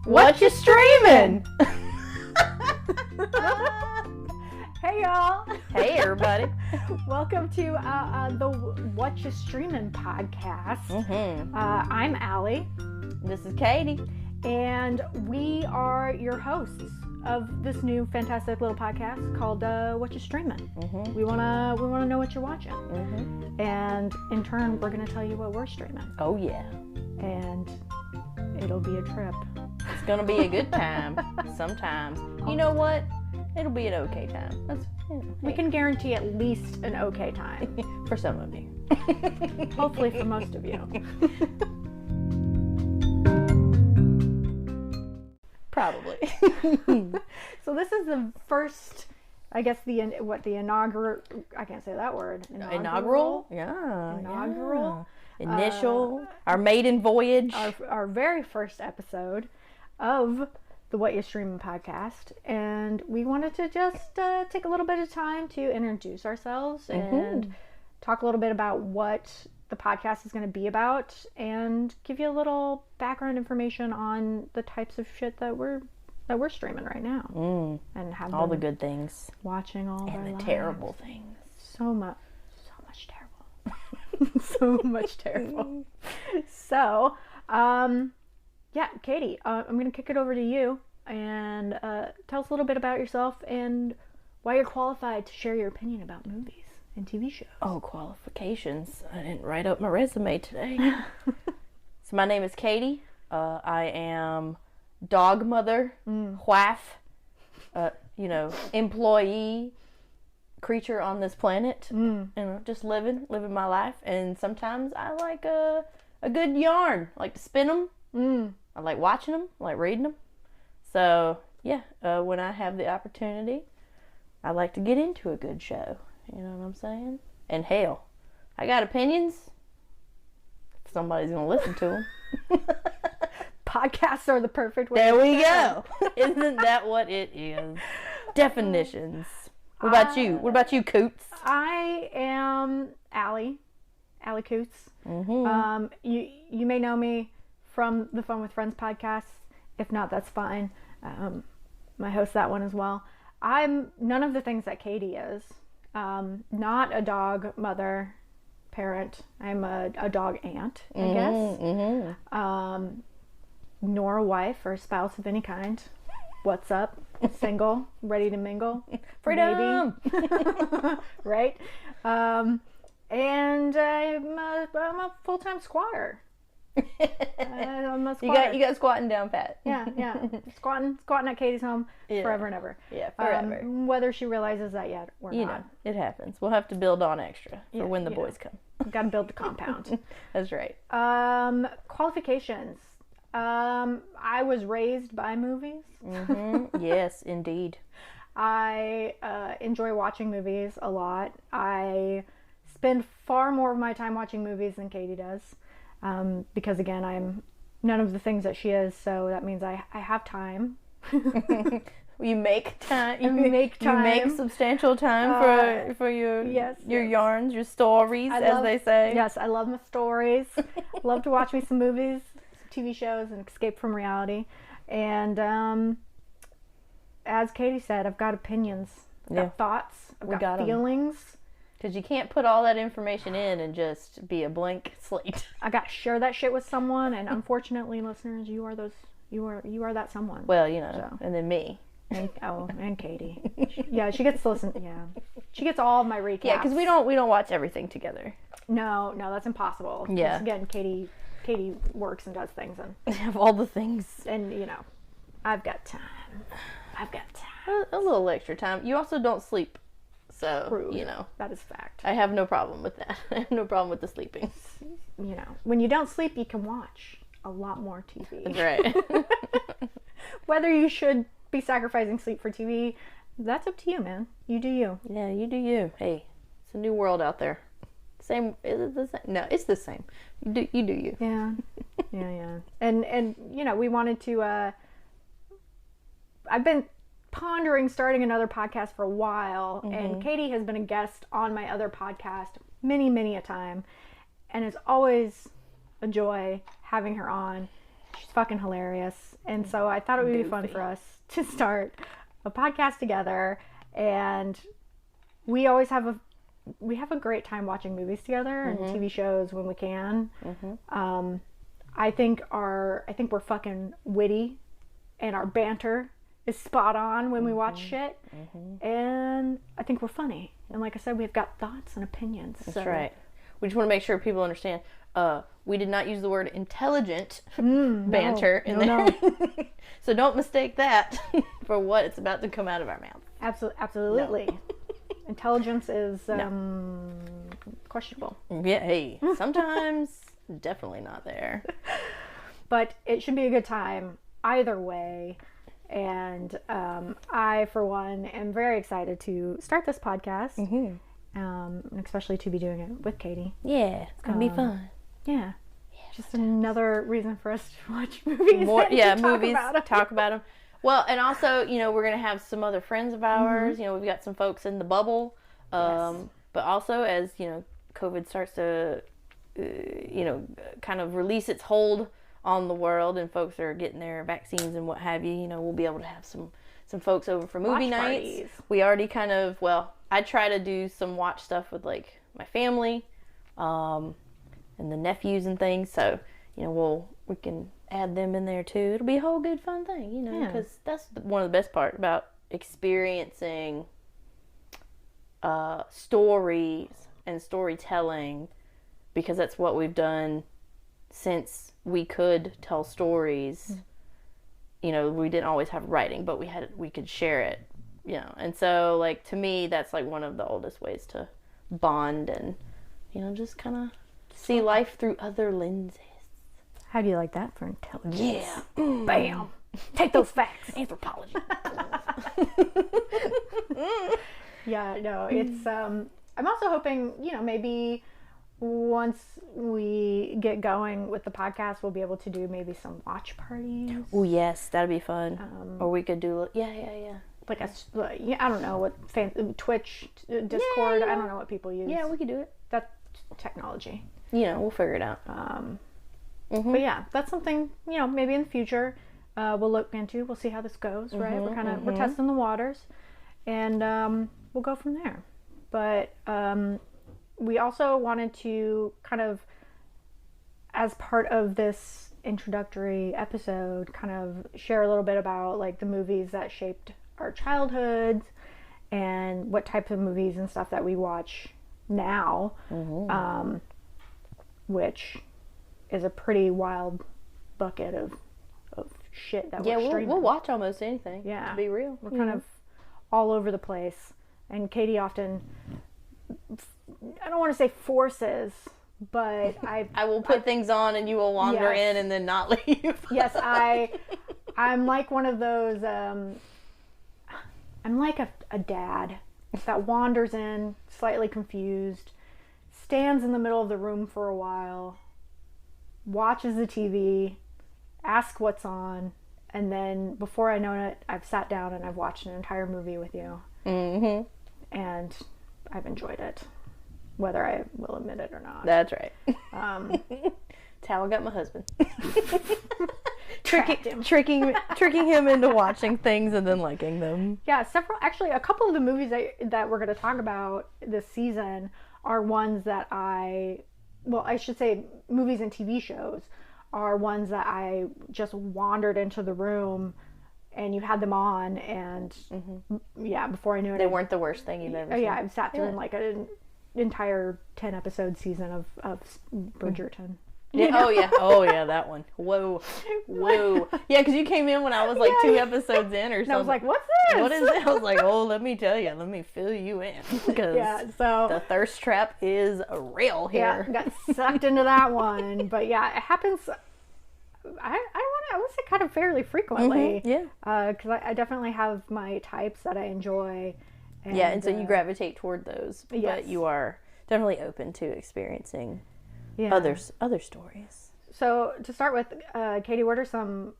What you streaming? Hey y'all! Hey everybody! Welcome to the What You Streamin' podcast. Mm-hmm. I'm Allie. This is Katie. And we are your hosts of this new fantastic little podcast called What You Streamin'. Mm-hmm. We wanna know what you're watching. Mm-hmm. And in turn, we're gonna tell you what we're streaming. Oh yeah. And it'll be a trip. It's gonna be a good time. Sometimes. You know what? It'll be an okay time. We can guarantee at least an okay time. For some of you. Hopefully for most of you. Probably. So this is the first, I guess the inaugural, I can't say that word. Inaugural? Yeah. Inaugural. Yeah. Initial. Our maiden voyage. Our very first episode of the What You Streamin' podcast. And we wanted to just take a little bit of time to introduce ourselves and talk a little bit about what the podcast is going to be about and give you a little background information on the types of shit that we're streaming right now, and have all the good things, watching all and the lives. terrible things. So much terrible, so much terrible. So, yeah, Katie, I'm going to kick it over to you and tell us a little bit about yourself and why you're qualified to share your opinion about movies and TV shows. Oh, qualifications. I didn't write up my resume today. So my name is Katie. I am dog mother, wife, employee, creature on this planet. Just living my life. And sometimes I like a good yarn. I like to spin them. I like watching them. I like reading them. So, yeah, when I have the opportunity, I like to get into a good show. You know what I'm saying? And hell, I got opinions. If somebody's going to listen to them. Podcasts are the perfect way. There we go. Isn't that what it is? Definitions. What about you? What about you, Coots? I am Allie Coots. Mm-hmm. You may know me from the Fun with Friends podcast. If not, that's fine. I host that one as well. I'm none of the things that Katie is. Not a dog mother, parent. I'm a dog aunt, I guess. Mm-hmm. Nor a wife or spouse of any kind. What's up? Single, ready to mingle. Freedom! Maybe. Right? And I'm a full-time squatter. I'm a squatter. You got squatting down pat. Yeah. Squatting at Katie's home forever and ever. Yeah, forever. Whether she realizes that yet or not. Know, it happens. We'll have to build on extra for when the boys come. Got to build the compound. That's right. Qualifications. I was raised by movies. Mm-hmm. Yes, indeed. I enjoy watching movies a lot. I spend far more of my time watching movies than Katie does. Because again, I'm none of the things that she is, so that means I have time. You make time. You make substantial time for your yarns, your stories, as they say. Yes, I love my stories. Love to watch me some movies, some TV shows, and escape from reality. And as Katie said, I've got opinions, I've got thoughts, I've got feelings. Because you can't put all that information in and just be a blank slate. I got to share that shit with someone, and unfortunately, listeners, you are that someone. Well, so. And then me. And Katie. She gets to listen. Yeah, she gets all of my recaps. Yeah, because we don't watch everything together. No, that's impossible. Yeah. Again, Katie works and does things, and have all the things. And I've got time. A little extra time. You also don't sleep. So, Rude. That is fact. I have no problem with that. I have no problem with the sleeping. When you don't sleep, you can watch a lot more TV. That's right. Whether you should be sacrificing sleep for TV, that's up to you, man. You do you. Yeah, you do you. Hey, it's a new world out there. Same. Is it the same? No, it's the same. You do you. Yeah. Yeah. And we wanted to. I've been pondering starting another podcast for a while, and Katie has been a guest on my other podcast many a time, and has always a joy having her on. She's fucking hilarious. And so I thought it would be fun for us to start a podcast together. And we always have a great time watching movies together and TV shows when we can. I think we're fucking witty, and our banter is spot on when we watch shit. And I think we're funny. And like I said, we've got thoughts and opinions. That's right. We just want to make sure people understand. We did not use the word intelligent banter in there. So don't mistake that for what it's about to come out of our mouth. Absolutely. No. Intelligence is questionable. Yeah, hey, sometimes definitely not there. But it should be a good time either way. And I, for one, am very excited to start this podcast. And especially to be doing it with Katie. Yeah, it's going to be fun. Yeah. Just another reason for us to watch movies. Talk about them. Well, and also, we're going to have some other friends of ours. We've got some folks in the bubble. But also, as, COVID starts to, kind of release its hold on the world and folks are getting their vaccines and what have you, we'll be able to have some folks over for movie nights. Parties. We already kind of, I try to do some watch stuff with, like, my family and the nephews and things. So, we can add them in there, too. It'll be a whole good fun thing, because that's one of the best part about experiencing stories and storytelling, because that's what we've done since we could tell stories. We didn't always have writing, but we could share it, and so, like, to me, that's like one of the oldest ways to bond and, just kind of see life through other lenses. How do you like that for intelligence? Yeah. Bam. Take those facts. Anthropology. Yeah, no, it's, I'm also hoping, maybe once we get going with the podcast, we'll be able to do maybe some watch parties. Oh, yes, that'd be fun. Or we could do, yeah. Like I don't know what Twitch, Discord. I don't know what people use. Yeah, we could do it. That's technology. We'll figure it out. But yeah, that's something maybe in the future we'll look into. We'll see how this goes. Right? We're testing the waters, and we'll go from there. But we also wanted to kind of, as part of this introductory episode, kind of share a little bit about, like, the movies that shaped our childhoods and what types of movies and stuff that we watch now, which is a pretty wild bucket of shit that we're streaming. We'll watch almost anything. Yeah, to be real, we're kind of all over the place, and Katie often, I don't want to say forces, but I will put things on and you will wander in and then not leave. Yes, I'm like one of those, I'm like a dad that wanders in, slightly confused, stands in the middle of the room for a while, watches the TV, asks what's on, and then before I know it, I've sat down and I've watched an entire movie with you. And I've enjoyed it, whether I will admit it or not. That's right. That's how I got my husband. Tricking him into watching things and then liking them. Yeah, a couple of the movies that we're going to talk about this season are ones that I should say movies and TV shows are ones that I just wandered into the room and you had them on, and before I knew it, they weren't the worst thing you've ever seen. Yeah, I've sat through in like an entire 10 episode season of Bridgerton. Yeah. Oh yeah, that one. Whoa. Yeah, because you came in when I was like 2 episodes in or something. And I was like, what's this? What is it? I was like, let me tell you. Let me fill you in. Because the thirst trap is real here. Yeah, got sucked into that one. But yeah, it happens, I would say kind of fairly frequently. Yeah. Because I definitely have my types that I enjoy. And so you gravitate toward those. Yes. But you are definitely open to experiencing other stories. So to start with, Katie, what are some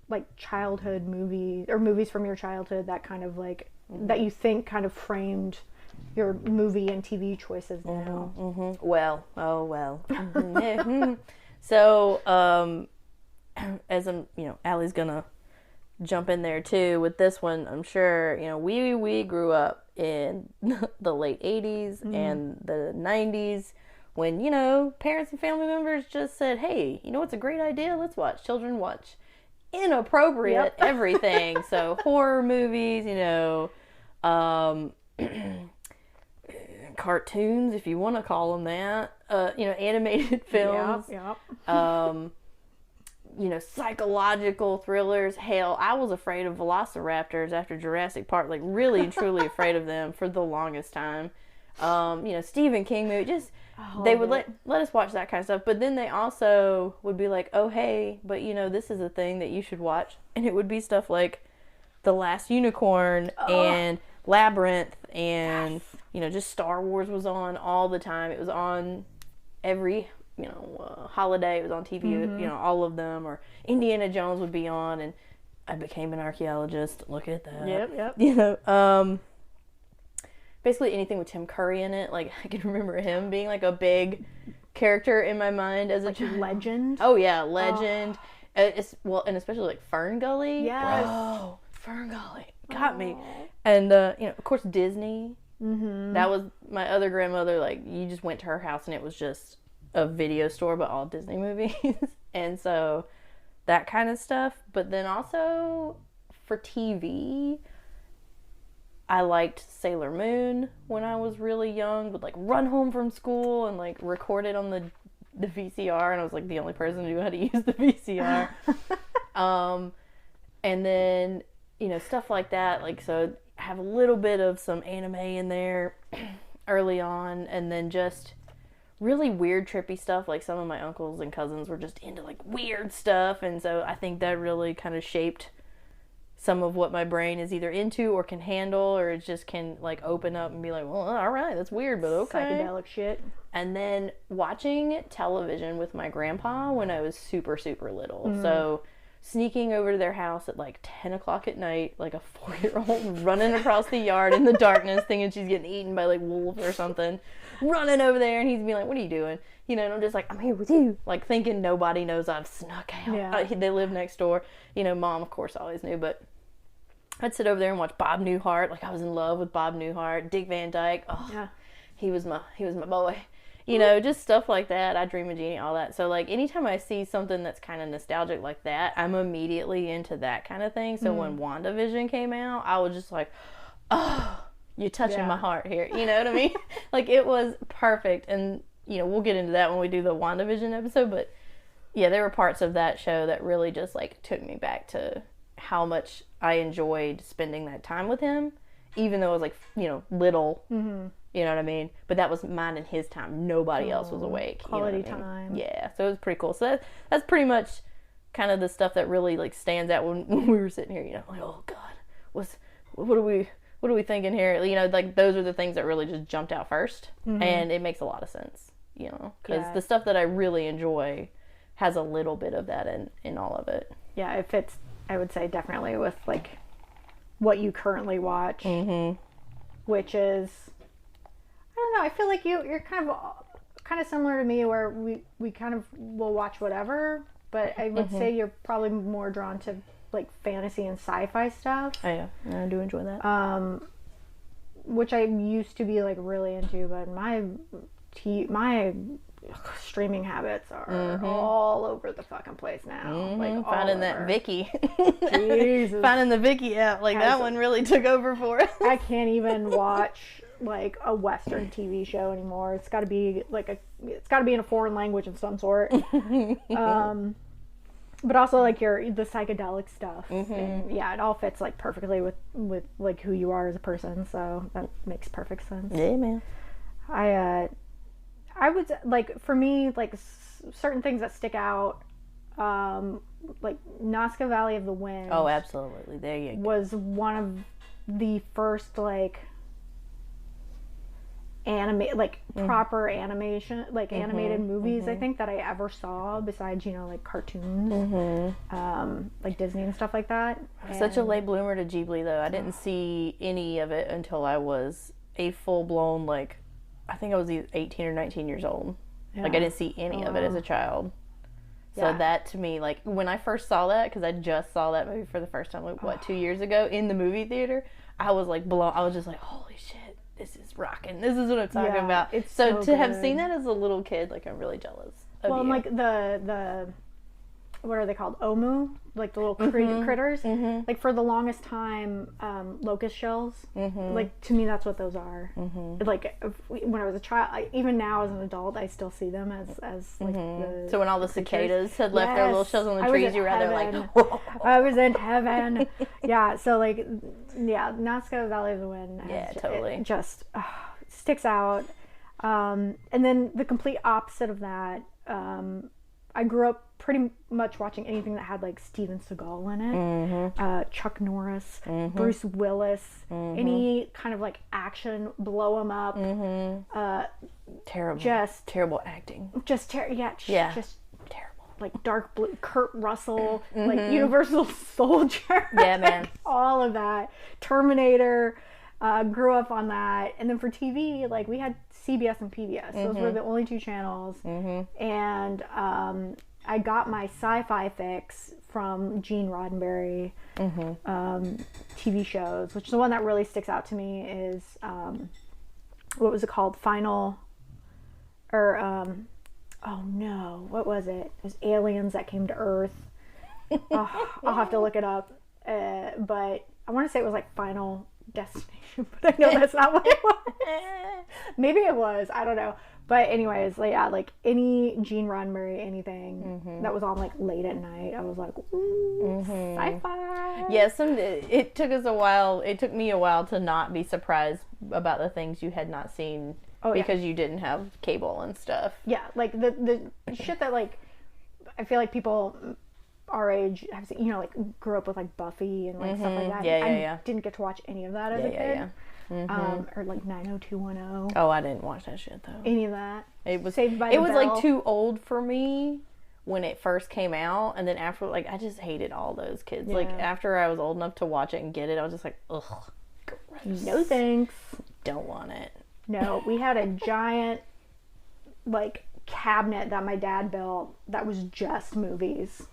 like childhood movies or movies from your childhood that kind of like that you think kind of framed your movie and TV choices now? Well. So, as I'm, Allie's gonna jump in there too with this one. I'm sure, we grew up in the late 80s and the 90s when, parents and family members just said, hey, what's a great idea? Let's watch. Children watch inappropriate everything. So horror movies, cartoons, if you want to call them that, animated films, psychological thrillers. Hell, I was afraid of velociraptors after Jurassic Park, like really and truly afraid of them for the longest time. Stephen King movie, just they would let us watch that kind of stuff, but then they also would be like, oh hey, but this is a thing that you should watch, and it would be stuff like The Last Unicorn and Labyrinth, and just Star Wars was on all the time. It was on every holiday. It was on TV, all of them, or Indiana Jones would be on, and I became an archaeologist. Look at that. Yep. Basically anything with Tim Curry in it. Like, I can remember him being like a big character in my mind as a child. Legend. Oh yeah, Legend. And especially like Fern Gully. Yes. Bro, Fern Gully got me. And of course Disney. That was my other grandmother. Like, you just went to her house and it was just a video store, but all Disney movies. And so that kind of stuff. But then also for TV, I liked Sailor Moon when I was really young. Would like run home from school and like record it on the VCR, and I was like the only person who knew how to use the VCR. And then stuff like that. Like, so I have a little bit of some anime in there early on, and then just really weird trippy stuff. Like, some of my uncles and cousins were just into like weird stuff, and so I think that really kind of shaped some of what my brain is either into or can handle, or it just can like open up and be like, well, all right, that's weird, but okay. Psychedelic shit. And then watching television with my grandpa when I was super, super little. So sneaking over to their house at like 10 o'clock at night, like a 4-year-old running across the yard in the darkness thinking she's getting eaten by like wolves or something, running over there, and he's being like, what are you doing? And I'm just like, I'm here with you. Like, thinking nobody knows I've snuck out. Yeah. They live next door. Mom, of course, always knew, but I'd sit over there and watch Bob Newhart. Like, I was in love with Bob Newhart. Dick Van Dyke. Oh, yeah. He was my boy. Just stuff like that. I Dream of Jeannie, all that. So, like, anytime I see something that's kind of nostalgic like that, I'm immediately into that kind of thing. So when WandaVision came out, I was just like, oh, you're touching my heart here. You know what I mean? Like, it was perfect. And, we'll get into that when we do the WandaVision episode. But, yeah, there were parts of that show that really just, like, took me back to how much I enjoyed spending that time with him, even though I was like, little, you know what I mean? But that was mine and his time. Nobody else was awake. Quality time. Yeah. So it was pretty cool. So that's pretty much kind of the stuff that really like stands out when we were sitting here, like, oh God, what are we thinking here? Like, those are the things that really just jumped out first. And it makes a lot of sense, because the stuff that I really enjoy has a little bit of that in all of it. Yeah, it fits, I would say, definitely with like what you currently watch, which is, I don't know, I feel like you're kind of similar to me, where we kind of will watch whatever, but I would say you're probably more drawn to like fantasy and sci-fi stuff. Oh yeah, I do enjoy that. Which I used to be like really into, but my streaming habits are all over the fucking place now. Like, finding that Viki. Jesus. Finding the Viki app. Like, that one really took over for us. I can't even watch like a Western TV show anymore. It's got to be in a foreign language of some sort. But also like the psychedelic stuff. And yeah, it all fits like perfectly with like who you are as a person. So that makes perfect sense. Yeah, man. I would, like, for me, like, certain things that stick out, like, Nazca Valley of the Wind. Oh, absolutely. There you go. Was one of the first, like, proper animation, like, animated movies, I think, that I ever saw, besides, like, cartoons, like Disney and stuff like that. Such a late bloomer to Ghibli, though. I didn't see any of it until I was a full-blown, like, I think I was 18 or 19 years old. Yeah. Like, I didn't see any of it as a child. So that to me, like when I first saw that, because I just saw that movie for the first time, like 2 years ago in the movie theater, I was like blown. I was just like, holy shit, this is rocking. This is what I'm talking about. It's so to have good. seen that as a little kid, like I'm really jealous of Well, you. like the what are they called? Omu, like the little critters. Like for the longest time, locust shells. Like to me, that's what those are. Like when I was a child, even now as an adult, I still see them as like the. So when all the cicadas had left their little shells on the trees, you were out there like, I was in heaven. Yeah. So like, yeah, Nazca Valley of the Wind. Totally. It just sticks out. And then the complete opposite of that. I grew up pretty much watching anything that had like Steven Seagal in it, Chuck Norris, Bruce Willis, any kind of like action, blow 'em up. terrible, just terrible acting. Just Just terrible. Like Dark Blue, Kurt Russell, like Universal Soldier. Yeah, man. All of that. Terminator. Grew up on that. And then for TV, like we had CBS and PBS. Those were the only 2 channels. And I got my sci-fi fix from Gene Roddenberry TV shows, which the one that really sticks out to me is, what was it called? Final, or, oh no, what was it? It was aliens that came to Earth. I'll have to look it up. But I want to say it was like Final Destination, but I know that's not what it was. Maybe it was, I don't know. But anyways, like, yeah, like any Gene Roddenberry, anything that was on like late at night, I was like, ooh, sci-fi. Yeah, it took us a while. It took me a while to not be surprised about the things you had not seen because you didn't have cable and stuff. Yeah, like the shit that like I feel like people our age have seen, you know, like grew up with like Buffy and like stuff like that. I didn't get to watch any of that as a kid. Or like 90210. Oh, I didn't watch that shit though. Any of that. It was Saved by the Bell. Like too old for me when it first came out, and then after, like, I just hated all those kids. Yeah. Like after I was old enough to watch it and get it, I was just like, ugh, gross. No thanks. Don't want it. No, we had a giant like cabinet that my dad built that was just movies.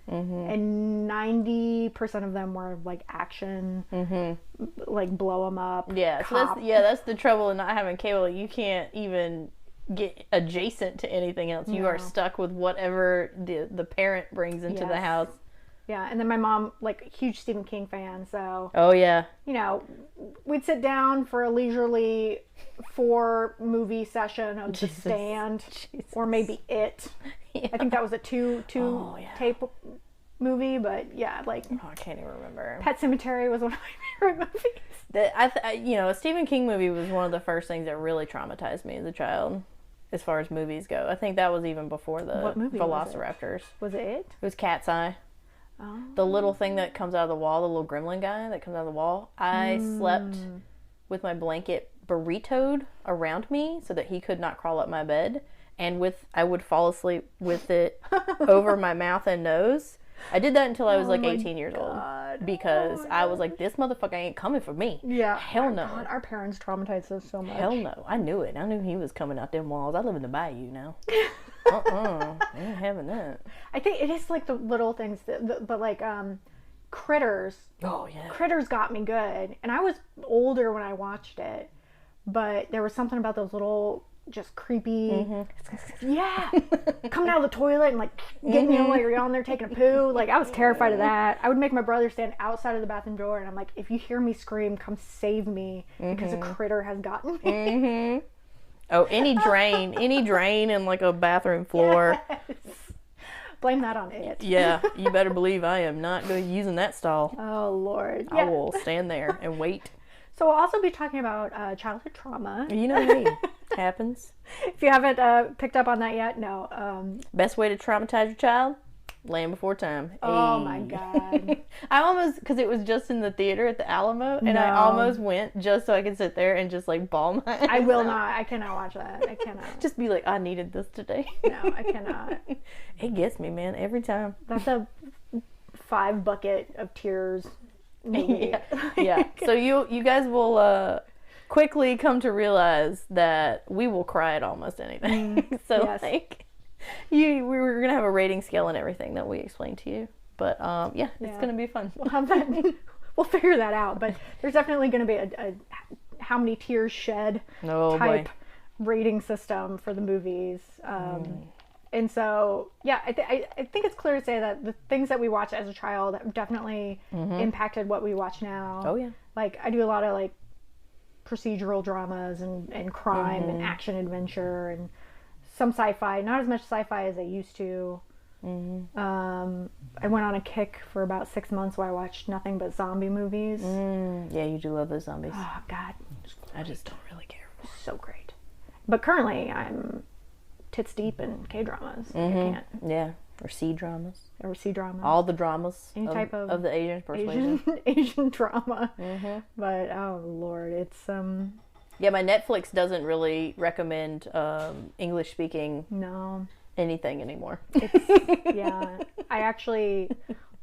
And 90% of them were like action, like blow 'em up. Yeah, so that's the trouble in not having cable. You can't even get adjacent to anything else. You are stuck with whatever the parent brings into the house. Yeah, and then my mom, like, huge Stephen King fan, so... Oh, yeah. You know, we'd sit down for a leisurely 4-movie session of The Stand, or maybe It. Yeah. I think that was a two tape movie, but yeah, like... Oh, I can't even remember. Pet Sematary was one of my favorite movies. A Stephen King movie was one of the first things that really traumatized me as a child, as far as movies go. I think that was even before the Velociraptors. Was it? It was Cat's Eye. Oh. The little thing that comes out of the wall, the little gremlin guy that comes out of the wall. I slept with my blanket burritoed around me so that he could not crawl up my bed. And I would fall asleep with it over my mouth and nose. I did that until I was like 18 years old. Because I was like, this motherfucker ain't coming for me. Yeah. Hell no. God, our parents traumatized us so much. Hell no. I knew it. I knew he was coming out them walls. I live in the bayou now. I ain't having that. I think it is like the little things, but like Critters. Oh, yeah. Critters got me good. And I was older when I watched it. But there was something about those little... just creepy, coming out of the toilet and like getting you while you're on there taking a poo. Like I was terrified of that. I would make my brother stand outside of the bathroom door, and I'm like, if you hear me scream, come save me because a critter has gotten me. Oh, any drain in like a bathroom floor. Yes. Blame that on it. Yeah, you better believe I am not going to be using that stall. Oh Lord, I will stand there and wait. So we'll also be talking about childhood trauma. You know what I mean? Happens. If you haven't picked up on that yet, no. Best way to traumatize your child? Land Before Time. Oh my God. I almost, because it was just in the theater at the Alamo, and I almost went just so I could sit there and just like bawl my eyes I will not. I cannot watch that. I cannot. Just be like, I needed this today. No, I cannot. It gets me, man, every time. That's a 5 bucket of tears. Yeah. So you guys will quickly come to realize that we will cry at almost anything. So yes. like We were going to have a rating scale and everything that we explained to you. But, yeah, it's going to be fun. We'll have that. We'll figure that out. But there's definitely going to be a how many tears shed type rating system for the movies. And so, yeah, I think it's clear to say that the things that we watched as a child have definitely impacted what we watch now. Oh, yeah. Like, I do a lot of, like, procedural dramas and crime and action adventure and some sci-fi. Not as much sci-fi as I used to. I went on a kick for about 6 months where I watched nothing but zombie movies. Yeah, you do love those zombies. Oh, God. I just don't really care. So great. But currently, I'm tits deep in K-dramas. I can't. Yeah, or C-dramas. Or C-dramas. All the dramas Any type of the Asian persuasion. Asian drama. But, oh, Lord, it's... Yeah, my Netflix doesn't really recommend English-speaking anything anymore. Yeah. I actually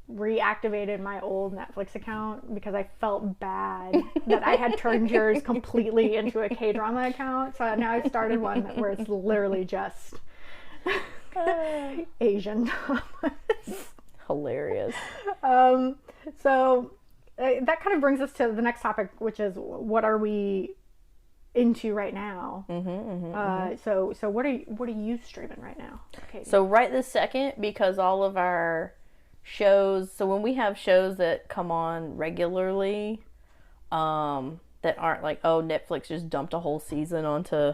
reactivated my old Netflix account because I felt bad that I had turned yours completely into a K-drama account. So now I started one where it's literally just Asian dramas. Hilarious. So that kind of brings us to the next topic, which is what are we into right now? So what are you streaming right now, Katie? So right this second, because all of our shows, so when we have shows that come on regularly, that aren't like, oh, Netflix just dumped a whole season onto,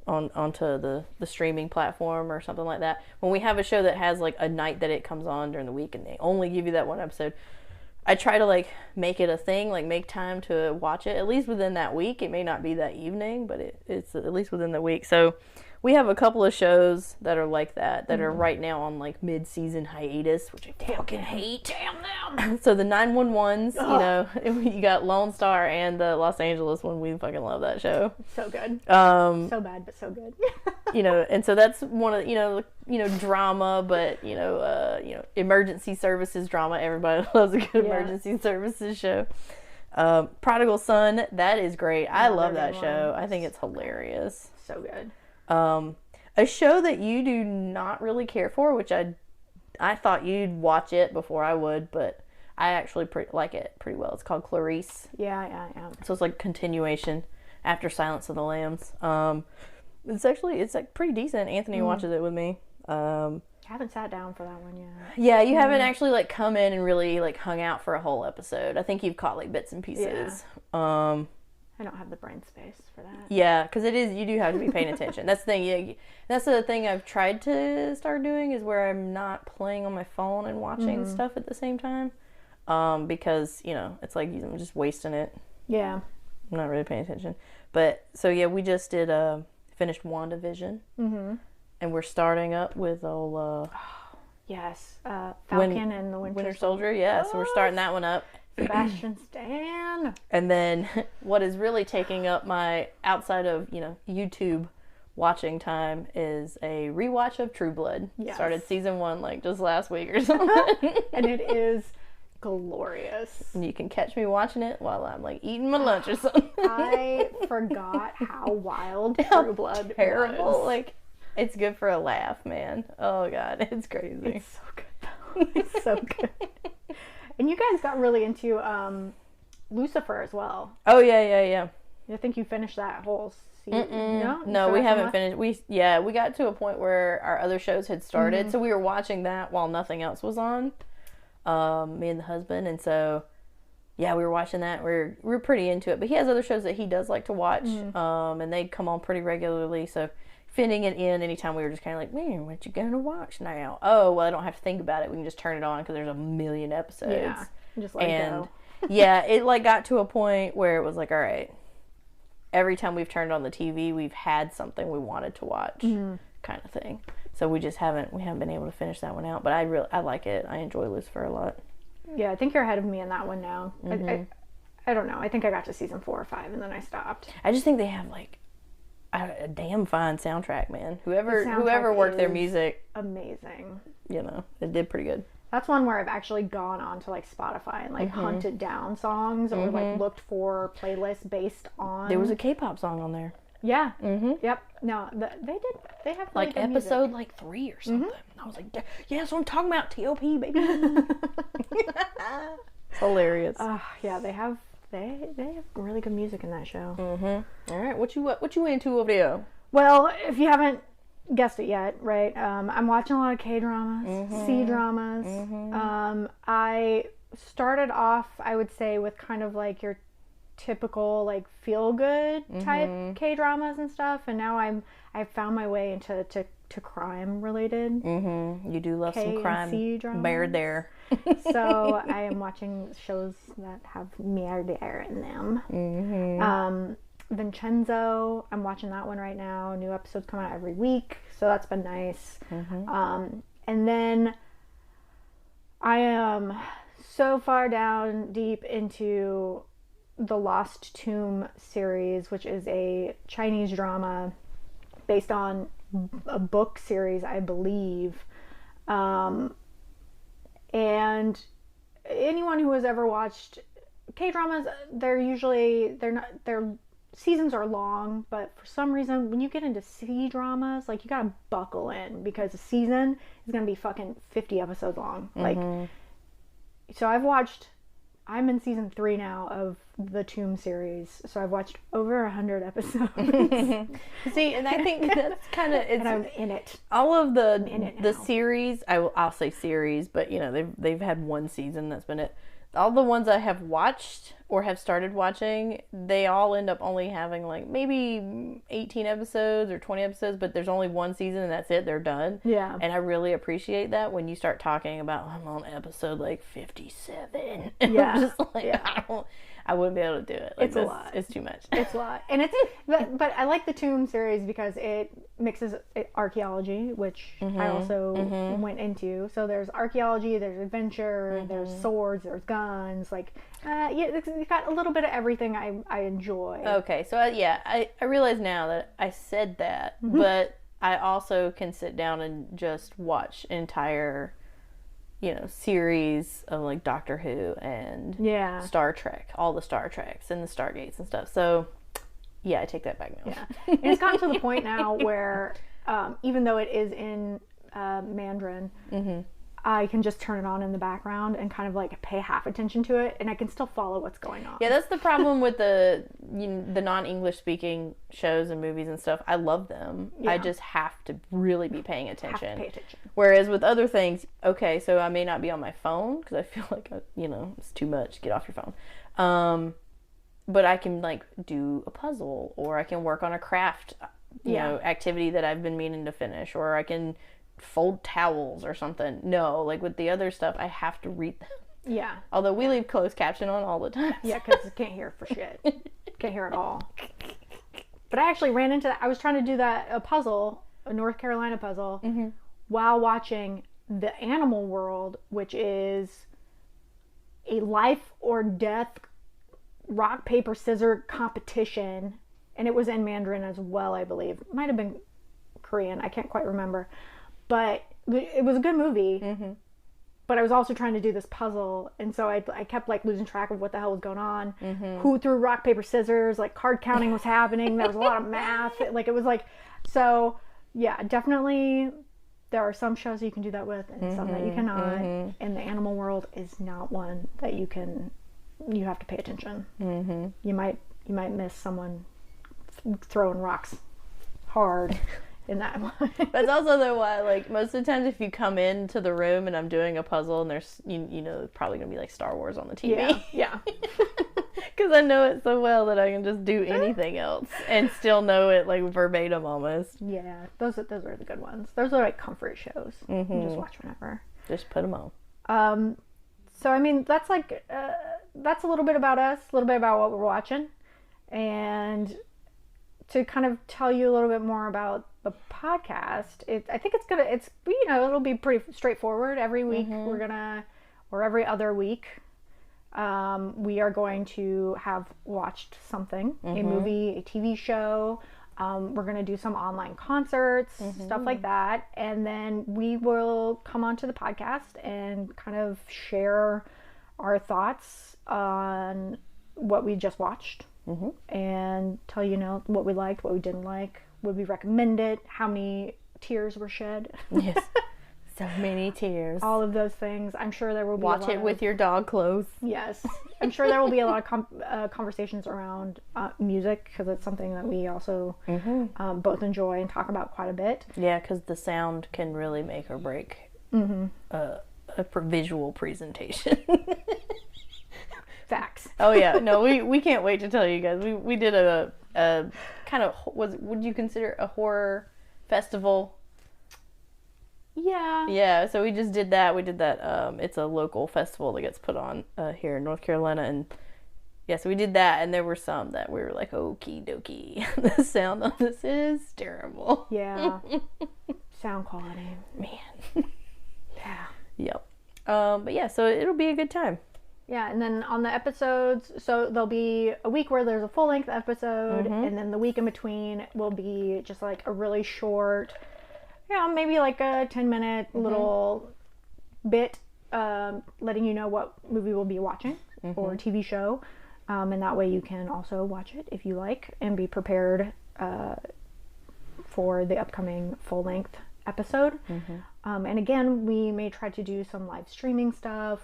onto the streaming platform or something like that. When we have a show that has like a night that it comes on during the week and they only give you that one episode, I try to like make it a thing, like make time to watch it at least within that week. It may not be that evening, but it's at least within the week. So we have a couple of shows that are like that are right now on like mid-season hiatus, which I fucking hate. Damn them. So the 911s, you got Lone Star and the Los Angeles one. We fucking love that show. So good. So bad, but so good. And so that's one of drama, but emergency services drama. Everybody loves a good emergency services show. Prodigal Son, that is great. I love that show. I think it's hilarious. So good. A show that you do not really care for, which I thought you'd watch it before I would, but I actually like it pretty well. It's called Clarice. Yeah. So it's like continuation after Silence of the Lambs. It's like pretty decent. Anthony watches it with me. I haven't sat down for that one yet. Yeah, you haven't actually like come in and really like hung out for a whole episode. I think you've caught like bits and pieces. Yeah. I don't have the brain space for that. Yeah, because you do have to be paying attention. That's the thing. Yeah, that's the thing I've tried to start doing is where I'm not playing on my phone and watching stuff at the same time. Because it's like I'm just wasting it. Yeah. I'm not really paying attention. But so yeah, we just did finished WandaVision, and we're starting up with old yes, Falcon and the Winter Soldier. Yeah, so we're starting that one up. Sebastian Stan. And then what is really taking up my outside of YouTube watching time is a rewatch of True Blood. Yes. Started season 1 like just last week or something. And it is glorious. And you can catch me watching it while I'm like eating my lunch or something. I forgot how wild True Blood terrible was. Like it's good for a laugh, man. Oh god, it's crazy. It's so good though. It's so good. And you guys got really into Lucifer as well. Oh yeah. I think you finished that whole season. No, we haven't finished. We got to a point where our other shows had started, so we were watching that while nothing else was on. Me and the husband, and so we were watching that. We're pretty into it, but he has other shows that he does like to watch, and they come on pretty regularly. So fitting it in anytime we were just kind of like, man, what you gonna watch now? Oh, well, I don't have to think about it. We can just turn it on because there's a million episodes. Yeah, just let it go. It like got to a point where it was like, all right, every time we've turned on the TV, we've had something we wanted to watch, kind of thing. So we haven't been able to finish that one out. But I like it. I enjoy Lucifer a lot. Yeah, I think you're ahead of me in that one now. I don't know. I think I got to season 4 or 5 and then I stopped. I just think they have like a damn fine soundtrack, man. Whoever worked their music, amazing. It did pretty good. That's one where I've actually gone on to like Spotify and like hunted down songs or like looked for playlists based on. There was a K-pop song on there. Yeah. Yep. No, they have really like good episode music. like 3 or something. I was like, yeah, that's what I'm talking about. TOP, baby. It's hilarious. Yeah, they have really good music in that show. All right, what you into over there? Well, if you haven't guessed it yet, right? I'm watching a lot of K-dramas, C-dramas. I started off, I would say, with kind of like your typical like feel-good type K-dramas and stuff, and now I've found my way into crime related. You do love some crime. C-dramas. Murder. So I am watching shows that have murder in them. Vincenzo, I'm watching that one right now. New episodes come out every week, so that's been nice. And then I am so far down deep into the Lost Tomb series, which is a Chinese drama based on a book series, I believe. And anyone who has ever watched K-dramas, their seasons are long, but for some reason, when you get into C-dramas, like, you gotta buckle in, because a season is gonna be fucking 50 episodes long. Like, so I'm in season 3 now of the Tomb series, so I've watched over 100 episodes. See, and I think that's kind of, and I'm in it. All of the series, I'll say series, but you know, they've had one season, that's been it. All the ones I have watched or have started watching, they all end up only having like maybe 18 episodes or 20 episodes, but there's only one season and that's it, they're done. Yeah. And I really appreciate that when you start talking about, I'm on episode like 57. Yeah. I'm just like, I wouldn't be able to do it. Like, it's a lot. It's too much. It's a lot. And but I like the Tomb series because it mixes archaeology, which I also went into. So there's archaeology, there's adventure, there's swords, there's guns. Like, it's got a little bit of everything I enjoy. Okay, so I realize now that I said that, but I also can sit down and just watch entire, series of like Doctor Who and Star Trek, all the Star Treks and the Stargates and stuff. So yeah, I take that back now. Yeah, and it's gotten to the point now where even though it is in Mandarin, I can just turn it on in the background and kind of like pay half attention to it, and I can still follow what's going on. Yeah, that's the problem with the non-English speaking shows and movies and stuff. I love them. Yeah. I just have to really be paying attention. Have to pay attention. Whereas with other things, okay, so I may not be on my phone because I feel like, it's too much. Get off your phone. But I can like do a puzzle, or I can work on a craft, activity that I've been meaning to finish, or I can fold towels or something. No, like with the other stuff, I have to read them. Yeah. Although we leave closed caption on all the time. Yeah, because I can't hear for shit. Can't hear at all. But I actually ran into that. I was trying to do a puzzle, a North Carolina puzzle, while watching The Animal World, which is a life or death rock, paper, scissors competition. And it was in Mandarin as well, I believe. It might have been Korean. I can't quite remember. But it was a good movie, but I was also trying to do this puzzle, and so I kept like losing track of what the hell was going on, who threw rock, paper, scissors, like card counting was happening, there was a lot of math, like it was like, so yeah, definitely there are some shows you can do that with and some that you cannot, and The Animal World is not one that you have to pay attention. You might miss someone throwing rocks hard. In that one. That's also the why, like, most of the times if you come into the room and I'm doing a puzzle and there's, probably going to be like Star Wars on the TV. Yeah. Because I know it so well that I can just do anything else and still know it, like, verbatim almost. Yeah, those are the good ones. Those are like comfort shows. You can just watch whenever. Just put them on. So, I mean, that's like, that's a little bit about us, a little bit about what we're watching. And to kind of tell you a little bit more about the podcast, I think it'll be pretty straightforward. Every week or every other week, we are going to have watched something, a movie, a TV show. We're going to do some online concerts, stuff like that. And then we will come onto the podcast and kind of share our thoughts on what we just watched. and tell you know what we liked, what we didn't like, would we recommend it, how many tears were shed. Yes. So many tears. All of those things. I'm sure there will be Watch it with your dog clothes. Yes. I'm sure there will be a lot of conversations around music, because it's something that we also both enjoy and talk about quite a bit. Yeah, because the sound can really make or break a visual presentation. Facts. Oh yeah, no, we can't wait to tell you guys. We did a kind of, would you consider a horror festival? Yeah. Yeah, so we just did that. We did that. It's a local festival that gets put on here in North Carolina, and yeah, so we did that, and there were some that we were like, okie dokie, the sound on this is terrible. Yeah. Sound quality. Man. Yeah. Yep. But yeah, so it'll be a good time. Yeah, and then on the episodes, so there'll be a week where there's a full-length episode, and then the week in between will be just like a really short, maybe like a 10-minute little bit, letting you know what movie we'll be watching or TV show, and that way you can also watch it if you like and be prepared for the upcoming full-length episode. And again, we may try to do some live streaming stuff,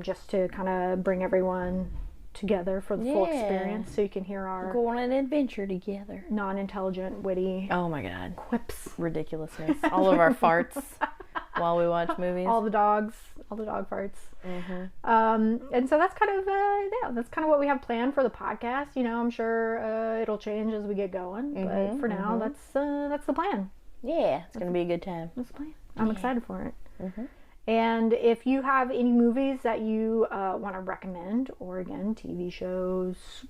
just to kind of bring everyone together for the full experience, so you can hear our go on an adventure together, non-intelligent, witty, oh my god, quips, ridiculousness, all of our farts while we watch movies, all the dog farts. And so that's kind of that's kind of what we have planned for the podcast. I'm sure it'll change as we get going, but for now, that's the plan. Yeah, it's gonna be a good time. That's the plan. I'm excited for it. And if you have any movies that you want to recommend, or again, TV shows,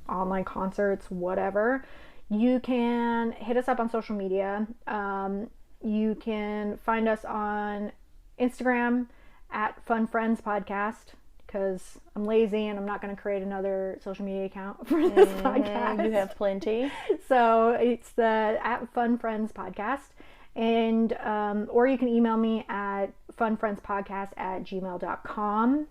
online concerts, whatever, you can hit us up on social media. You can find us on Instagram at Fun Friends Podcast, because I'm lazy and I'm not going to create another social media account for this podcast. You have plenty. So it's the at Fun Friends Podcast. And or you can email me at funfriendspodcast@gmail.com.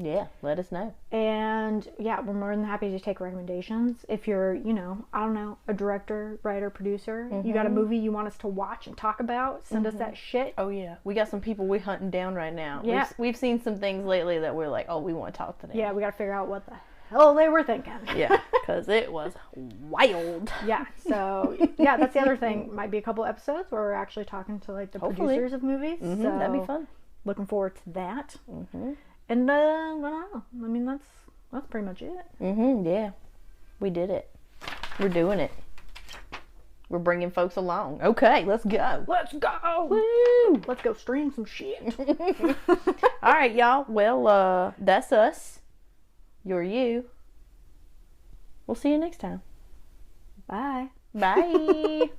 Yeah, let us know. And yeah, we're more than happy to take recommendations. If you're, I don't know, a director, writer, producer, you got a movie you want us to watch and talk about, send us that shit. Oh yeah, we got some people we're hunting down right now. Yeah. We've seen some things lately that we're like, oh, we want to talk to them. Yeah, we got to figure out what the hell they were thinking. Yeah, because it was wild. Yeah, so yeah, that's the other thing. Might be a couple episodes where we're actually talking to like the producers of movies. So that'd be fun. Looking forward to that. And I don't know. I mean, that's pretty much it. Yeah, we did it. We're doing it. We're bringing folks along. Okay, let's go. Let's go. Woo! Let's go stream some shit. All right, y'all. Well, that's us. You're you. We'll see you next time. Bye. Bye.